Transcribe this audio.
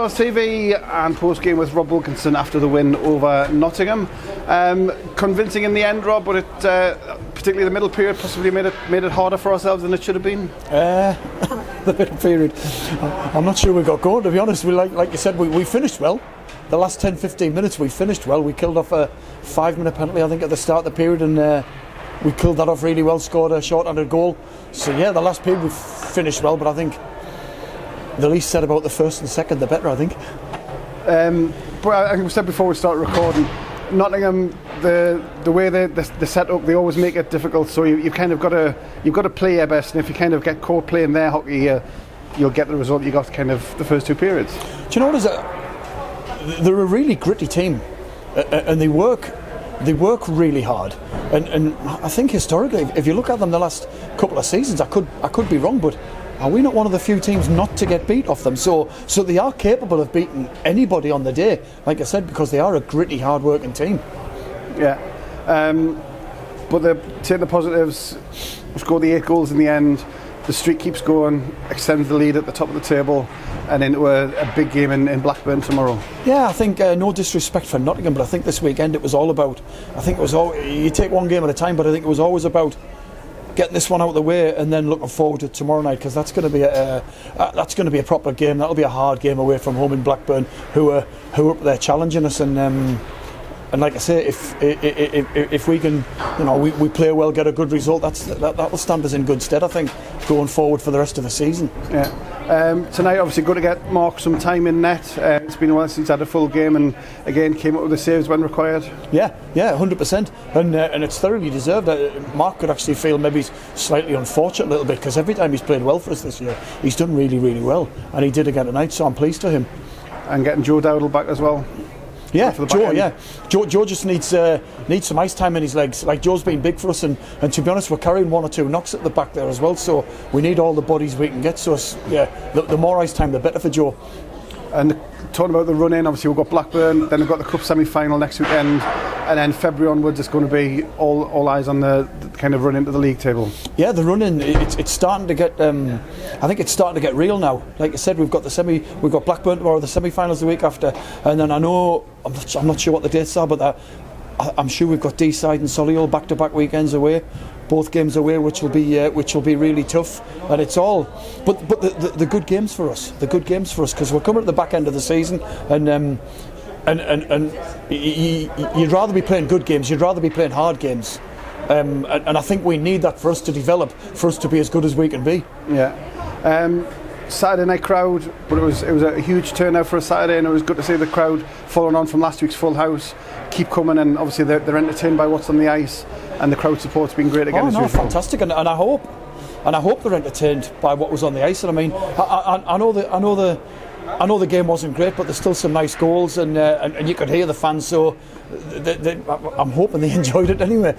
Stars TV and post-game with Rob Wilkinson after the win over Nottingham. Convincing in the end, Rob, but it, particularly the middle period, possibly made it harder for ourselves than it should have been? The middle period, I'm not sure we got going, to be honest. Like you said, we finished well. The last 10-15 minutes we finished well. We killed off a 5-minute penalty, I think, at the start of the period, and we killed that off really well, scored a short-handed goal. So yeah, the last period we finished well, but I think the least said about the first and second, the better, I think. But I think we said before we started recording, Nottingham, the way they set up, they always make it difficult. So you've kind of got to play your best, and if you kind of get caught playing their hockey, you'll get the result you got kind of the first two periods. Do you know what is it? They're a really gritty team, and they work really hard. And I think historically, if you look at them the last couple of seasons, I could be wrong, but are we not one of the few teams not to get beat off them? So they are capable of beating anybody on the day, like I said, because they are a gritty, hard-working team. Yeah, but they take the positives. Scored the 8 goals in the end. The streak keeps going, extends the lead at the top of the table, and into a big game in Blackburn tomorrow. Yeah, I think no disrespect for Nottingham, but I think this weekend it was all about. You take one game at a time, but I think it was always about getting this one out of the way and then looking forward to tomorrow night, because that's going to be a proper game. That'll be a hard game away from home in Blackburn, who are up there challenging us, and like I say, if we can, we play well, get a good result, that will stand us in good stead, I think, going forward for the rest of the season. Yeah. Tonight, obviously, good to get Mark some time in net. It's been a while since he's had a full game, and again came up with the saves when required. Yeah, 100%, and it's thoroughly deserved. Mark could actually feel maybe slightly unfortunate a little bit, because every time he's played well for us this year, he's done really, really well, and he did again tonight. So I'm pleased for him. And getting Joe Dowdle back as well. Yeah, Joe just needs some ice time in his legs. Like, Joe's been big for us, and to be honest, we're carrying 1 or 2 knocks at the back there as well. So we need all the bodies we can get. So the more ice time, the better for Joe. And talking about the run in, obviously we've got Blackburn, then we've got the cup semi-final next weekend, and then February onwards it's going to be all eyes on the kind of run into the league table. Yeah, the run in, it's starting to get. I think it's starting to get real now. Like I said, we've got Blackburn tomorrow, the semi-finals the week after, and then I'm not sure what the dates are, but I'm sure we've got D-side and Solihull back-to-back weekends away, both games away, which will be really tough. And it's all, but the good games for us, because we're coming at the back end of the season, and you'd rather be playing good games, you'd rather be playing hard games, and I think we need that for us to develop, for us to be as good as we can be. Yeah. Saturday night crowd, but it was a huge turnout for a Saturday, and it was good to see the crowd following on from last week's full house keep coming, and obviously they're entertained by what's on the ice, and the crowd support's been great again. Fantastic, and I hope they're entertained by what was on the ice. And I mean, I know the game wasn't great, but there's still some nice goals, and you could hear the fans. So I'm hoping they enjoyed it anyway.